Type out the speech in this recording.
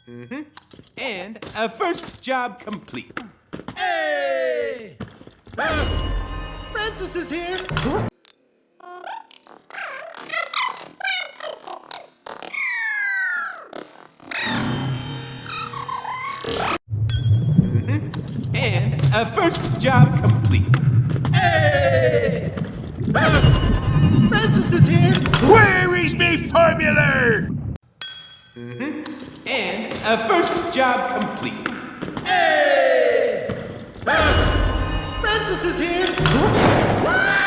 And a first job complete. Hey! Francis is here! And a first job complete. Hey! Francis is here! Where is me formula? And a first job complete. Hey! Francis is here!